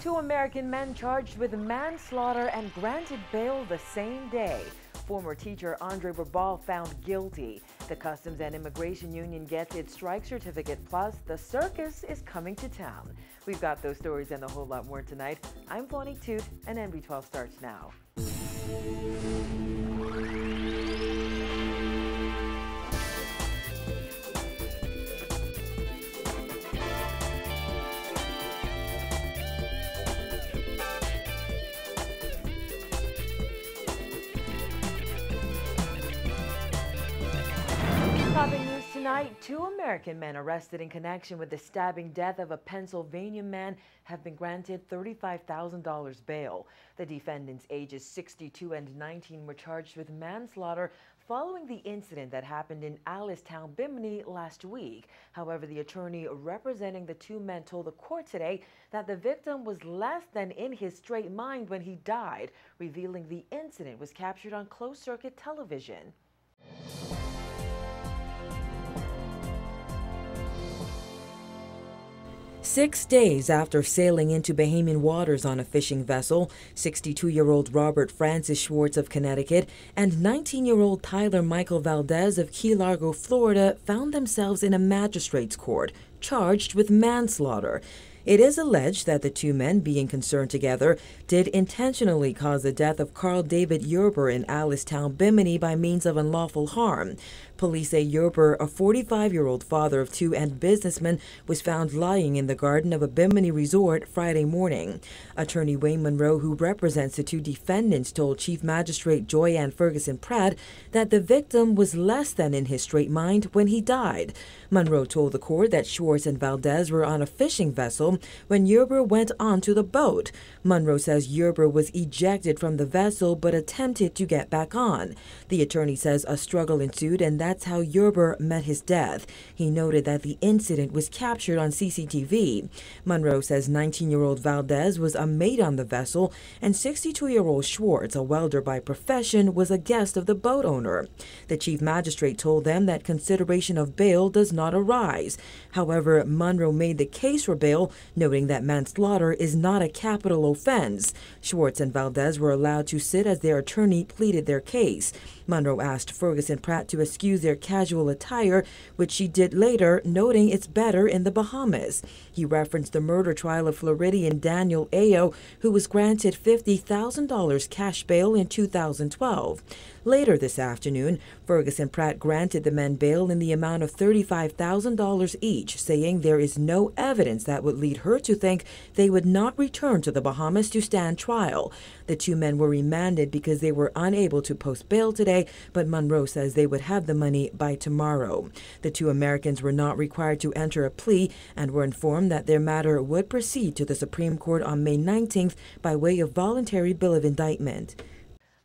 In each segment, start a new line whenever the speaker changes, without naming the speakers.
Two American men charged with manslaughter and granted bail the same day. Former teacher Andre Berbal found guilty. The Customs and Immigration Union gets its strike certificate, plus the circus is coming to town. We've got those stories and a whole lot more tonight. I'm Fawny Toot, and NB12 starts now. Topping news tonight, two American men arrested in connection with the stabbing death of a Pennsylvania man have been granted $35,000 bail. The defendants, ages 62 and 19, were charged with manslaughter following the incident that happened in Allentown, Bimini last week. However, the attorney representing the two men told the court today that the victim was less than in his straight mind when he died, revealing the incident was captured on closed-circuit television. 6 days after sailing into Bahamian waters on a fishing vessel, 62-year-old Robert Francis Schwartz of Connecticut and 19-year-old Tyler Michael Valdez of Key Largo, Florida, found themselves in a magistrate's court, charged with manslaughter. It is alleged that the two men, being concerned together, did intentionally cause the death of Carl David Yerber in Allentown, Bimini by means of unlawful harm. Police say Yerber, a 45-year-old father of two and businessman, was found lying in the garden of a Bimini resort Friday morning. Attorney Wayne Monroe, who represents the two defendants, told Chief Magistrate Joy Ann Ferguson Pratt that the victim was less than in his straight mind when he died. Monroe told the court that Schwartz and Valdez were on a fishing vessel when Yerber went onto the boat. Monroe says Yerber was ejected from the vessel but attempted to get back on. The attorney says a struggle ensued, and that's how Yerber met his death. He noted that the incident was captured on CCTV. Monroe says 19-year-old Valdez was a mate on the vessel, and 62-year-old Schwartz, a welder by profession, was a guest of the boat owner. The chief magistrate told them that consideration of bail does not arise. However, Monroe made the case for bail, noting that manslaughter is not a capital offense. Schwartz and Valdez were allowed to sit as their attorney pleaded their case. Monroe asked Ferguson Pratt to excuse their casual attire, which she did later, noting it's better in the Bahamas. He referenced the murder trial of Floridian Daniel Ayo, who was granted $50,000 cash bail in 2012. Later this afternoon, Ferguson Pratt granted the men bail in the amount of $35,000 each, saying there is no evidence that would lead her to think they would not return to the Bahamas to stand trial. The two men were remanded because they were unable to post bail today, but Monroe says they would have the money by tomorrow. The two Americans were not required to enter a plea and were informed that their matter would proceed to the Supreme Court on May 19th by way of voluntary bill of indictment.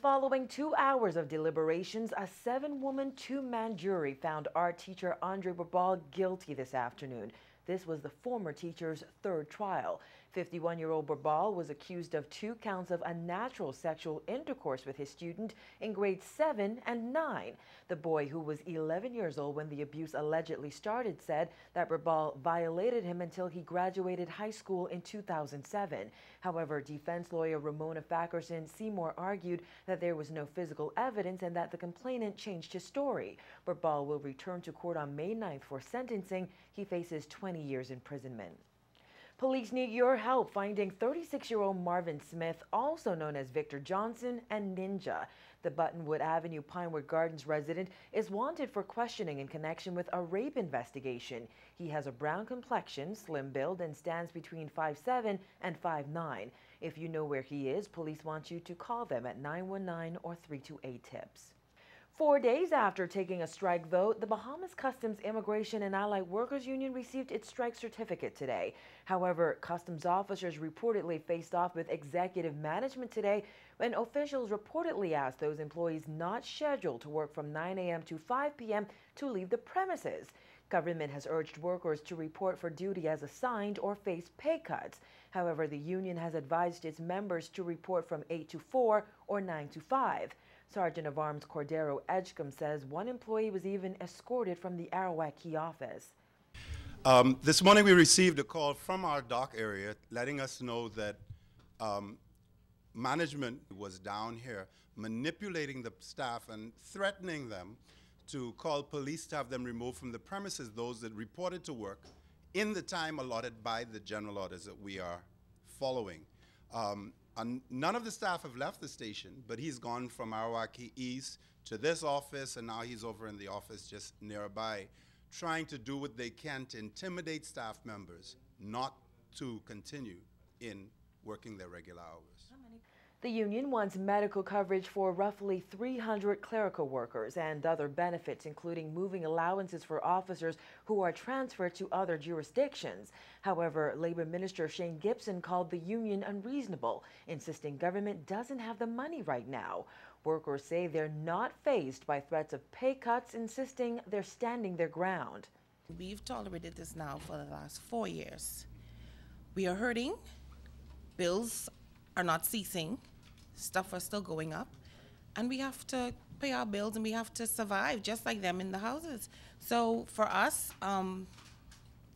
Following 2 hours of deliberations, a 7-woman, 2-man jury found art teacher Andre Berbal guilty this afternoon. This was the former teacher's third trial. 51-year-old Berbal was accused of 2 counts of unnatural sexual intercourse with his student in grades 7 and 9. The boy, who was 11 years old when the abuse allegedly started, said that Berbal violated him until he graduated high school in 2007. However, defense lawyer Ramona Fackerson Seymour argued that there was no physical evidence and that the complainant changed his story. Berbal will return to court on May 9th for sentencing. He faces 20 years imprisonment. Police need your help finding 36-year-old Marvin Smith, also known as Victor Johnson and Ninja. The Buttonwood Avenue Pinewood Gardens resident is wanted for questioning in connection with a rape investigation. He has a brown complexion, slim build, and stands between 5'7" and 5'9". If you know where he is, police want you to call them at 919 or 328-TIPS. 4 days after taking a strike vote, the Bahamas Customs, Immigration, and Allied Workers Union received its strike certificate today. However, customs officers reportedly faced off with executive management today when officials reportedly asked those employees not scheduled to work from 9 a.m. to 5 p.m. to leave the premises. Government has urged workers to report for duty as assigned or face pay cuts. However, the union has advised its members to report from 8 to 4 or 9 to 5. Sergeant of Arms Cordero Edgecombe says one employee was even escorted from the Arawak key office.
This morning we received a call from our dock area letting us know that management was down here manipulating the staff and threatening them to call police to have them removed from the premises, those that reported to work in the time allotted by the general orders that we are following. And none of the staff have left the station, but he's gone from Arawaki East to this office, and now he's over in the office just nearby, trying to do what they can to intimidate staff members not to continue in working their regular hours.
The union wants medical coverage for roughly 300 clerical workers and other benefits, including moving allowances for officers who are transferred to other jurisdictions. However, Labor Minister Shane Gibson called the union unreasonable, insisting government doesn't have the money right now. Workers say they're not fazed by threats of pay cuts, insisting they're standing their ground.
We've tolerated this now for the last 4 years. We are hurting. Bills are not ceasing. Stuff are still going up, and we have to pay our bills and we have to survive just like them in the houses. So for us, I'm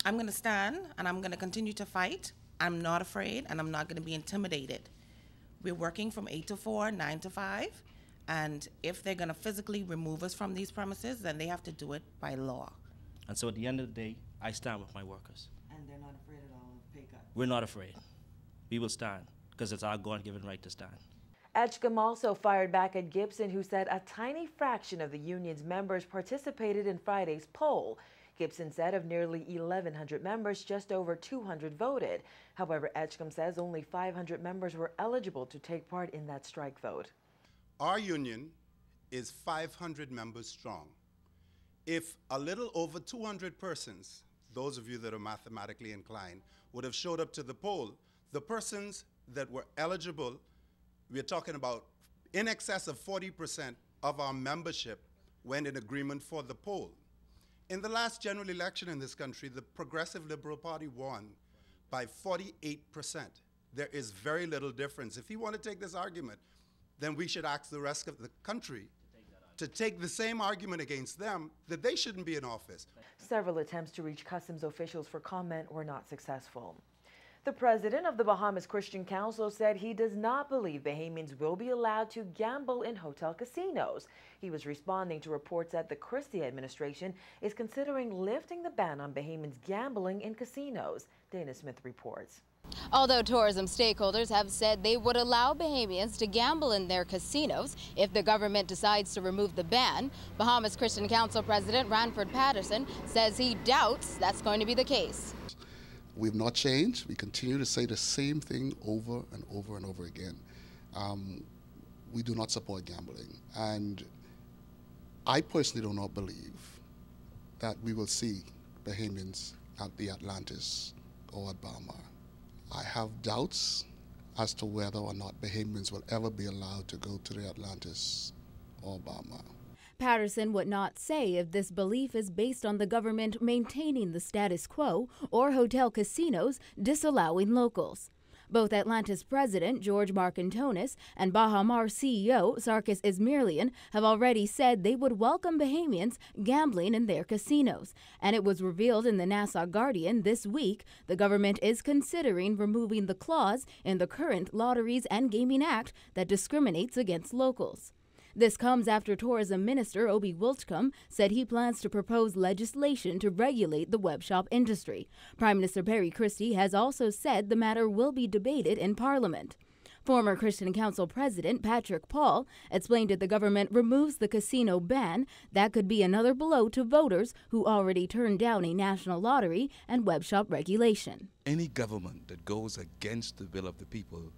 going to stand and I'm going to continue to fight. I'm not afraid and I'm not going to be intimidated. We're working from 8 to 4, 9 to 5, and if they're going to physically remove us from these premises, then they have to do it by law.
And so at the end of the day, I stand with my workers.
And they're not afraid at all of pay cuts?
We're not afraid. We will stand because it's our God-given right to stand.
Edgecombe also fired back at Gibson, who said a tiny fraction of the union's members participated in Friday's poll. Gibson said of nearly 1,100 members, just over 200 voted. However, Edgecombe says only 500 members were eligible to take part in that strike vote.
Our union is 500 members strong. If a little over 200 persons, those of you that are mathematically inclined, would have showed up to the poll, the persons that were eligible, we're talking about in excess of 40% of our membership went in agreement for the poll. In the last general election in this country, the Progressive Liberal Party won by 48%. There is very little difference. If you want to take this argument, then we should ask the rest of the country to take the same argument against them, that they shouldn't be in office.
Several attempts to reach customs officials for comment were not successful. The president of the Bahamas Christian Council said he does not believe Bahamians will be allowed to gamble in hotel casinos. He was responding to reports that the Christie administration is considering lifting the ban on Bahamians gambling in casinos. Dana Smith reports.
Although tourism stakeholders have said they would allow Bahamians to gamble in their casinos if the government decides to remove the ban, Bahamas Christian Council President Ranford Patterson says he doubts that's going to be the case.
We've not changed. We continue to say the same thing over and over and over again. We do not support gambling. And I personally do not believe that we will see Bahamians at the Atlantis or at Bahama. I have doubts as to whether or not Bahamians will ever be allowed to go to the Atlantis or Bahama.
Patterson would not say if this belief is based on the government maintaining the status quo or hotel casinos disallowing locals. Both Atlantis President George Marcantonis and Bahamar CEO Sarkis Ismirlian have already said they would welcome Bahamians gambling in their casinos. And it was revealed in the Nassau Guardian this week the government is considering removing the clause in the current Lotteries and Gaming Act that discriminates against locals. This comes after Tourism Minister Obi Wiltcombe said he plans to propose legislation to regulate the web shop industry. Prime Minister Perry Christie has also said the matter will be debated in Parliament. Former Christian Council President Patrick Paul explained if the government removes the casino ban, that could be another blow to voters who already turned down a national lottery and web shop regulation.
Any government that goes against the will of the people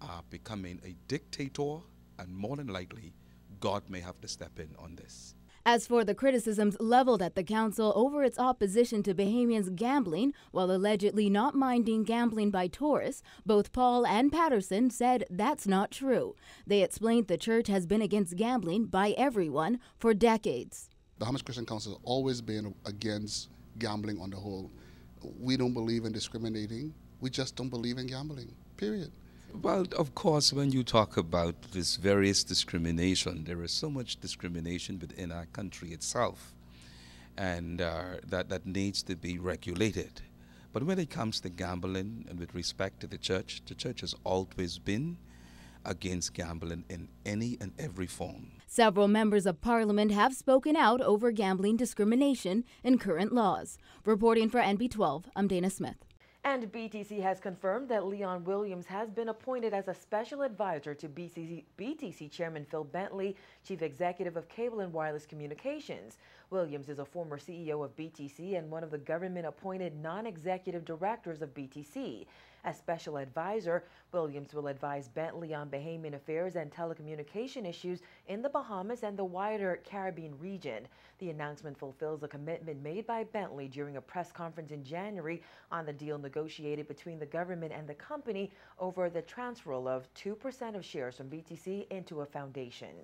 are becoming a dictator, and more than likely, God may have to step in on this.
As for the criticisms leveled at the council over its opposition to Bahamians gambling while allegedly not minding gambling by tourists, both Paul and Patterson said that's not true. They explained the church has been against gambling by everyone for decades.
The Bahamas Christian Council has always been against gambling on the whole. We don't believe in discriminating. We just don't believe in gambling, period.
Well, of course, when you talk about this various discrimination, there is so much discrimination within our country itself. and that needs to be regulated. But when it comes to gambling and with respect to the church has always been against gambling in any and every form.
Several members of parliament have spoken out over gambling discrimination in current laws. Reporting for NB12, I'm Dana Smith.
And BTC has confirmed that Leon Williams has been appointed as a special advisor to BTC Chairman Phil Bentley, Chief Executive of Cable and Wireless Communications. Williams is a former CEO of BTC and one of the government-appointed non-executive directors of BTC. As special advisor, Williams will advise Bentley on Bahamian affairs and telecommunication issues in the Bahamas and the wider Caribbean region. The announcement fulfills a commitment made by Bentley during a press conference in January on the deal negotiated between the government and the company over the transfer of 2% of shares from BTC into a foundation.